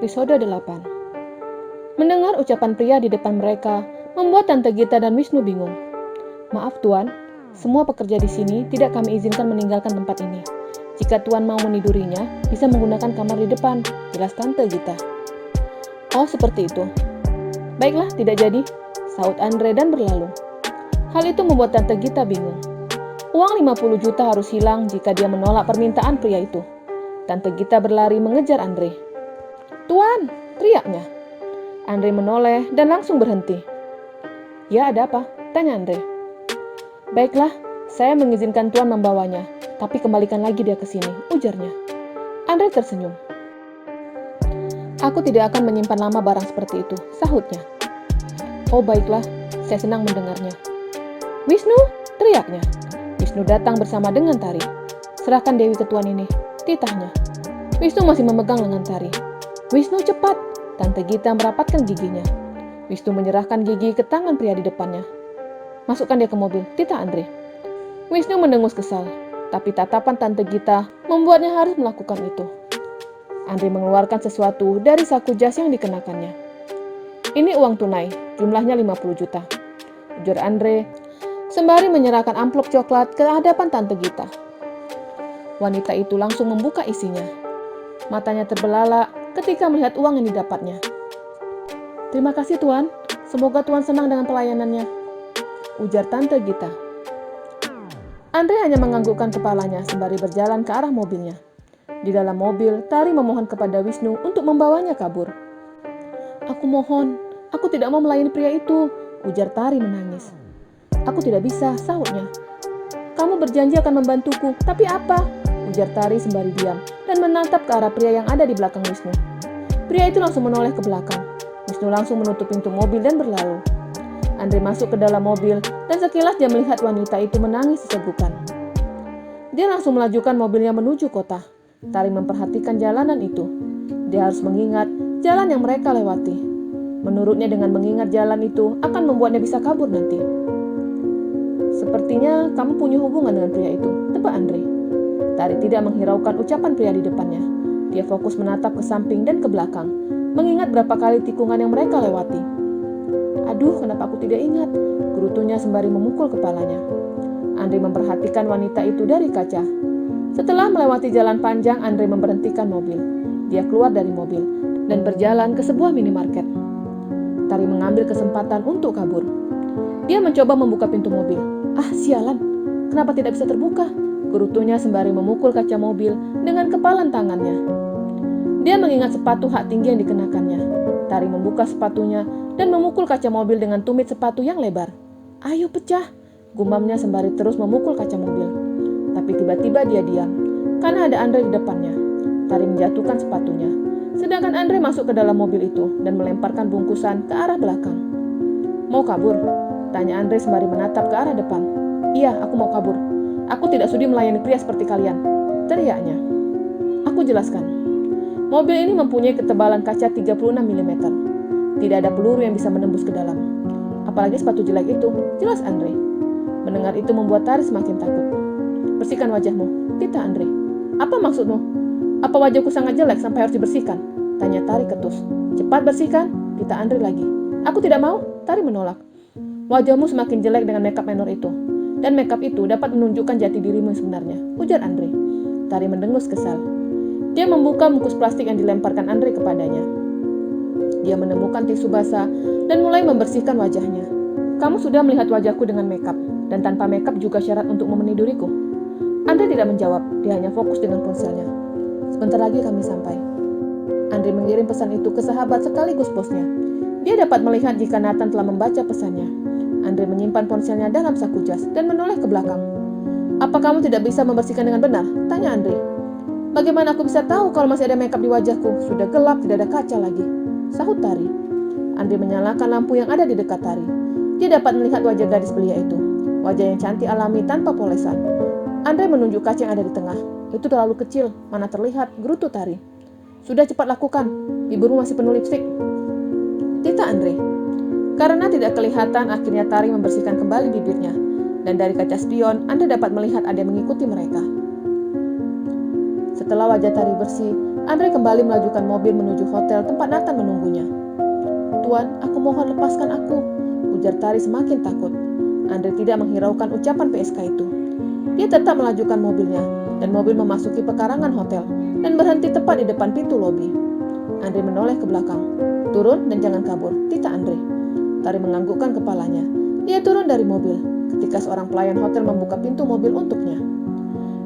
episode 8. Mendengar ucapan pria di depan mereka membuat Tante Gita dan Wisnu bingung. Maaf Tuan, semua pekerja di sini tidak kami izinkan meninggalkan tempat ini. Jika Tuan mau menidurinya, bisa menggunakan kamar di depan, jelas Tante Gita. Oh seperti itu. Baiklah, tidak jadi, sahut Andre dan berlalu. Hal itu membuat Tante Gita bingung. Uang 50 juta harus hilang jika dia menolak permintaan pria itu. Tante Gita berlari mengejar Andre. Tuan, teriaknya. Andre menoleh dan langsung berhenti. Ya, ada apa? Tanya Andre. Baiklah, saya mengizinkan Tuan membawanya, tapi kembalikan lagi dia ke sini, ujarnya. Andre tersenyum. Aku tidak akan menyimpan lama barang seperti itu, sahutnya. Oh baiklah, saya senang mendengarnya. Wisnu, teriaknya. Wisnu datang bersama dengan Tari. Serahkan Dewi ke Tuan ini, titahnya. Wisnu masih memegang lengan Tari. Wisnu cepat, Tante Gita merapatkan giginya. Wisnu menyerahkan gigi ke tangan pria di depannya. Masukkan dia ke mobil, titah Andre. Wisnu mendengus kesal, tapi tatapan Tante Gita membuatnya harus melakukan itu. Andre mengeluarkan sesuatu dari saku jas yang dikenakannya. Ini uang tunai, jumlahnya 50 juta. Ujar Andre, sembari menyerahkan amplop coklat ke hadapan Tante Gita. Wanita itu langsung membuka isinya. Matanya terbelalak ketika melihat uang yang didapatnya. Terima kasih Tuan, semoga Tuan senang dengan pelayanannya, ujar Tante Gita. Andre hanya menganggukkan kepalanya sembari berjalan ke arah mobilnya. Di dalam mobil, Tari memohon kepada Wisnu untuk membawanya kabur. Aku mohon, aku tidak mau melayani pria itu, ujar Tari menangis. Aku tidak bisa, sahutnya. Kamu berjanji akan membantuku, tapi apa? Ujar Tari sembari diam dan menatap ke arah pria yang ada di belakang Wisnu. Pria itu langsung menoleh ke belakang. Wisnu langsung menutup pintu mobil dan berlalu. Andre masuk ke dalam mobil dan sekilas dia melihat wanita itu menangis sesegukan. Dia langsung melajukan mobilnya menuju kota. Tari memperhatikan jalanan itu. Dia harus mengingat jalan yang mereka lewati. Menurutnya dengan mengingat jalan itu akan membuatnya bisa kabur nanti. Sepertinya kamu punya hubungan dengan pria itu, tebak Andre. Tari tidak menghiraukan ucapan pria di depannya. Dia fokus menatap ke samping dan ke belakang, mengingat berapa kali tikungan yang mereka lewati. Aduh, kenapa aku tidak ingat? Gerutunya sembari memukul kepalanya. Andre memperhatikan wanita itu dari kaca. Setelah melewati jalan panjang, Andre memberhentikan mobil. Dia keluar dari mobil dan berjalan ke sebuah minimarket. Tari mengambil kesempatan untuk kabur. Dia mencoba membuka pintu mobil. Ah, sialan. Kenapa tidak bisa terbuka? Gerutunya sembari memukul kaca mobil dengan kepalan tangannya. Dia mengingat sepatu hak tinggi yang dikenakannya. Tari membuka sepatunya dan memukul kaca mobil dengan tumit sepatu yang lebar. Ayo pecah, gumamnya sembari terus memukul kaca mobil. Tapi tiba-tiba dia diam, karena ada Andre di depannya. Tari menjatuhkan sepatunya, sedangkan Andre masuk ke dalam mobil itu dan melemparkan bungkusan ke arah belakang. Mau kabur? Tanya Andre sembari menatap ke arah depan. Iya, aku mau kabur. Aku tidak sudi melayani pria seperti kalian, teriaknya. Aku jelaskan. Mobil ini mempunyai ketebalan kaca 36 mm. Tidak ada peluru yang bisa menembus ke dalam. Apalagi sepatu jelek itu, jelas Andre. Mendengar itu membuat Tari semakin takut. Bersihkan wajahmu, titah Andre. Apa maksudmu? Apa wajahku sangat jelek sampai harus dibersihkan? Tanya Tari ketus. Cepat bersihkan, titah Andre lagi. Aku tidak mau, Tari menolak. Wajahmu semakin jelek dengan makeup menor itu. Dan makeup itu dapat menunjukkan jati dirimu yang sebenarnya, ujar Andre. Tari mendengus kesal. Dia membuka bungkus plastik yang dilemparkan Andre kepadanya. Dia menemukan tisu basah dan mulai membersihkan wajahnya. Kamu sudah melihat wajahku dengan makeup, dan tanpa makeup juga syarat untuk meniduriku. Andre tidak menjawab, dia hanya fokus dengan ponselnya. Sebentar lagi kami sampai. Andre mengirim pesan itu ke sahabat sekaligus bosnya. Dia dapat melihat jika Nathan telah membaca pesannya. Andre menyimpan ponselnya dalam saku jas dan menoleh ke belakang. Apa kamu tidak bisa membersihkan dengan benar? Tanya Andre. Bagaimana aku bisa tahu kalau masih ada makeup di wajahku? Sudah gelap, tidak ada kaca lagi, sahut Tari. Andre menyalakan lampu yang ada di dekat Tari. Dia dapat melihat wajah gadis belia itu. Wajah yang cantik alami tanpa polesan. Andre menunjuk kaca yang ada di tengah. Itu terlalu kecil, mana terlihat, gerutu Tari. Sudah cepat lakukan, bibirmu masih penuh lipstik, titah Andre. Karena tidak kelihatan, akhirnya Tari membersihkan kembali bibirnya. Dan dari kaca spion, Anda dapat melihat ada yang mengikuti mereka. Setelah wajah Tari bersih, Andre kembali melajukan mobil menuju hotel tempat Nathan menunggunya. "Tuan, aku mohon lepaskan aku," ujar Tari semakin takut. Andre tidak menghiraukan ucapan PSK itu. Dia tetap melajukan mobilnya, dan mobil memasuki pekarangan hotel dan berhenti tepat di depan pintu lobi. Andre menoleh ke belakang. "Turun dan jangan kabur, Tita Andre." Tari menganggukkan kepalanya. Dia turun dari mobil ketika seorang pelayan hotel membuka pintu mobil untuknya.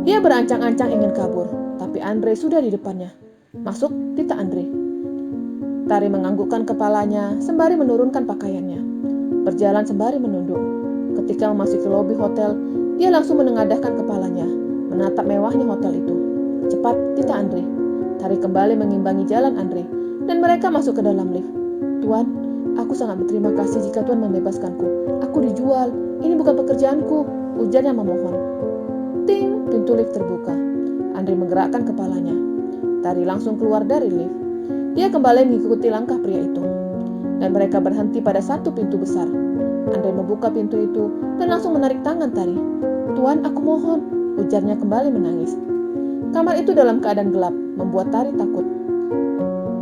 Dia berancang-ancang ingin kabur, tapi Andre sudah di depannya. "Masuk, Tita Andre." Tari menganggukkan kepalanya sembari menurunkan pakaiannya. Berjalan sembari menunduk. Ketika memasuki lobi hotel, dia langsung menengadahkan kepalanya, menatap mewahnya hotel itu. "Cepat, Tita Andre." Tari kembali mengimbangi jalan Andre, dan mereka masuk ke dalam lift. "Tuan, aku sangat berterima kasih jika Tuan membebaskanku. Aku dijual, ini bukan pekerjaanku," ujarnya memohon. Ting, pintu lift terbuka. Andre menggerakkan kepalanya. Tari langsung keluar dari lift. Dia kembali mengikuti langkah pria itu, dan mereka berhenti pada satu pintu besar. Andre membuka pintu itu dan langsung menarik tangan Tari. "Tuan, aku mohon," ujarnya kembali menangis. Kamar itu dalam keadaan gelap, membuat Tari takut.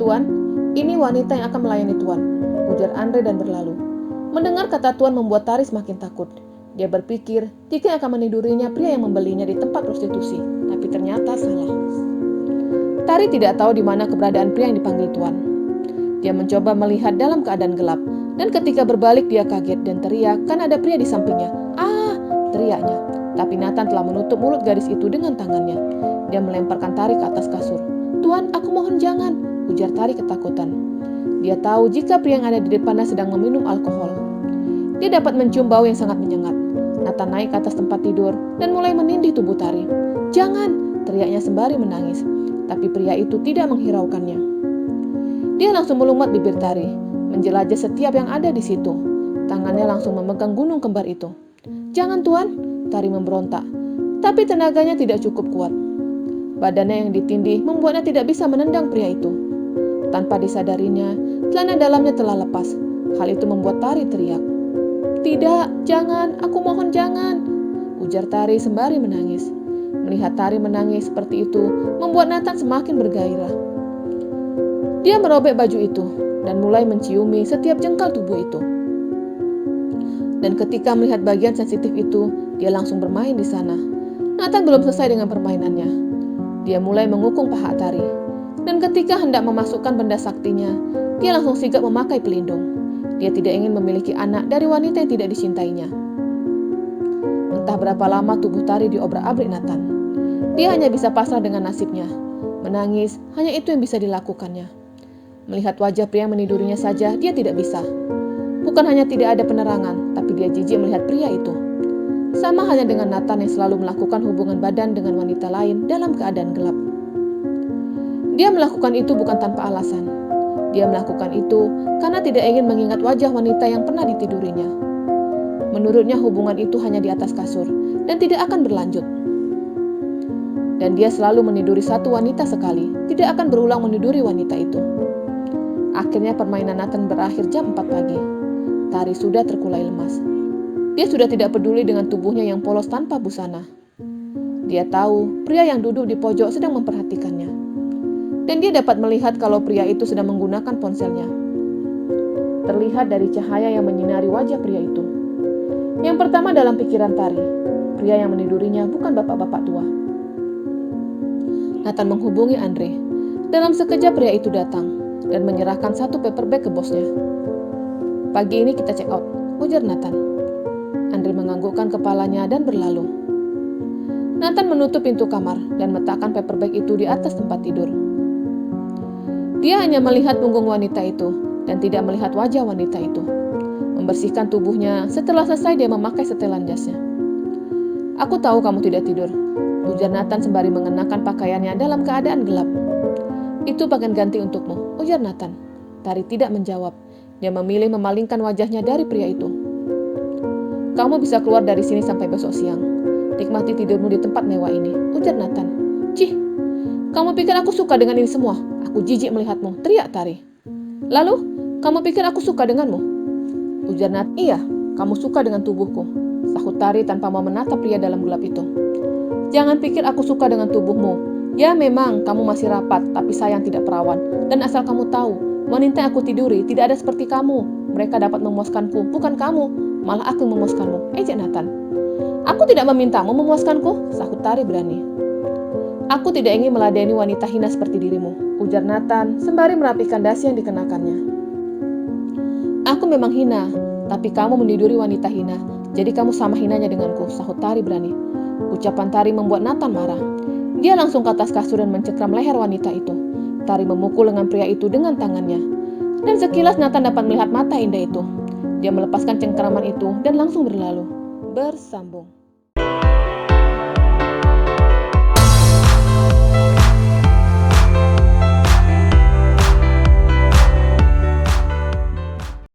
"Tuan, ini wanita yang akan melayani Tuan," ujar Andre dan berlalu. Mendengar kata Tuan membuat Tari semakin takut. Dia berpikir jika akan menidurinya pria yang membelinya di tempat prostitusi, tapi ternyata salah. Tari tidak tahu di mana keberadaan pria yang dipanggil Tuan. Dia mencoba melihat dalam keadaan gelap, dan ketika berbalik dia kaget dan teriak karena ada pria di sampingnya. "Ah!" teriaknya. Tapi Nathan telah menutup mulut gadis itu dengan tangannya. Dia melemparkan Tari ke atas kasur. "Tuan, aku mohon jangan," ujar Tari ketakutan. Dia tahu jika pria yang ada di depannya sedang meminum alkohol. Dia dapat mencium bau yang sangat menyengat. Nathan naik ke atas tempat tidur dan mulai menindih tubuh Tari. "Jangan!" teriaknya sembari menangis. Tapi pria itu tidak menghiraukannya. Dia langsung melumat bibir Tari, menjelajah setiap yang ada di situ. Tangannya langsung memegang gunung kembar itu. "Jangan, Tuan!" Tari memberontak. Tapi tenaganya tidak cukup kuat. Badannya yang ditindih membuatnya tidak bisa menendang pria itu. Tanpa disadarinya, celana dalamnya telah lepas. Hal itu membuat Tari teriak. "Tidak, jangan, aku mohon jangan," ujar Tari sembari menangis. Melihat Tari menangis seperti itu, membuat Nathan semakin bergairah. Dia merobek baju itu dan mulai menciumi setiap jengkal tubuh itu. Dan ketika melihat bagian sensitif itu, dia langsung bermain di sana. Nathan belum selesai dengan permainannya. Dia mulai mengukung paha Tari. Dan ketika hendak memasukkan benda saktinya, dia langsung sigap memakai pelindung. Dia tidak ingin memiliki anak dari wanita yang tidak dicintainya. Entah berapa lama tubuh Tari diobrak-abrik Nathan. Dia hanya bisa pasrah dengan nasibnya. Menangis, hanya itu yang bisa dilakukannya. Melihat wajah pria yang menidurinya saja, dia tidak bisa. Bukan hanya tidak ada penerangan, tapi dia jijik melihat pria itu. Sama halnya dengan Nathan yang selalu melakukan hubungan badan dengan wanita lain dalam keadaan gelap. Dia melakukan itu bukan tanpa alasan. Dia melakukan itu karena tidak ingin mengingat wajah wanita yang pernah ditidurinya. Menurutnya hubungan itu hanya di atas kasur dan tidak akan berlanjut. Dan dia selalu meniduri satu wanita sekali, tidak akan berulang meniduri wanita itu. Akhirnya permainan Nathan berakhir jam 4 pagi. Tari sudah terkulai lemas. Dia sudah tidak peduli dengan tubuhnya yang polos tanpa busana. Dia tahu pria yang duduk di pojok sedang memperhatikannya. Dan dia dapat melihat kalau pria itu sedang menggunakan ponselnya. Terlihat dari cahaya yang menyinari wajah pria itu. Yang pertama dalam pikiran Tari, pria yang menidurinya bukan bapak-bapak tua. Nathan menghubungi Andre. Dalam sekejap pria itu datang dan menyerahkan satu paper bag ke bosnya. "Pagi ini kita check out," ujar Nathan. Andre menganggukkan kepalanya dan berlalu. Nathan menutup pintu kamar dan meletakkan paper bag itu di atas tempat tidur. Dia hanya melihat punggung wanita itu dan tidak melihat wajah wanita itu. Membersihkan tubuhnya, setelah selesai dia memakai setelan jasnya. "Aku tahu kamu tidak tidur," ujar Nathan sembari mengenakan pakaiannya dalam keadaan gelap. "Itu pakaian ganti untukmu," ujar Nathan. Tari tidak menjawab. Dia memilih memalingkan wajahnya dari pria itu. "Kamu bisa keluar dari sini sampai besok siang. Nikmati tidurmu di tempat mewah ini," ujar Nathan. "Cih, kamu pikir aku suka dengan ini semua? Aku jijik melihatmu," teriak Tari. "Lalu, kamu pikir aku suka denganmu?" ujar Nathan. "Iya, kamu suka dengan tubuhku," sahut Tari tanpa mau menatap pria dalam gelap itu. "Jangan pikir aku suka dengan tubuhmu. Ya memang kamu masih rapat, tapi sayang tidak perawan. Dan asal kamu tahu, wanita yang aku tiduri tidak ada seperti kamu. Mereka dapat memuaskanku, bukan kamu. Malah aku yang memuaskanmu, ejek Nathan. Aku tidak memintamu memuaskanku, sahut Tari berani. Aku tidak ingin meladeni wanita hina seperti dirimu, ujar Nathan sembari merapikan dasi yang dikenakannya. Aku memang hina, tapi kamu meniduri wanita hina, jadi kamu sama hinanya denganku, sahut Tari berani. Ucapan Tari membuat Nathan marah. Dia langsung ke atas kasur dan mencekram leher wanita itu. Tari memukul lengan pria itu dengan tangannya. Dan sekilas Nathan dapat melihat mata indah itu. Dia melepaskan cengkeraman itu dan langsung berlalu. Bersambung.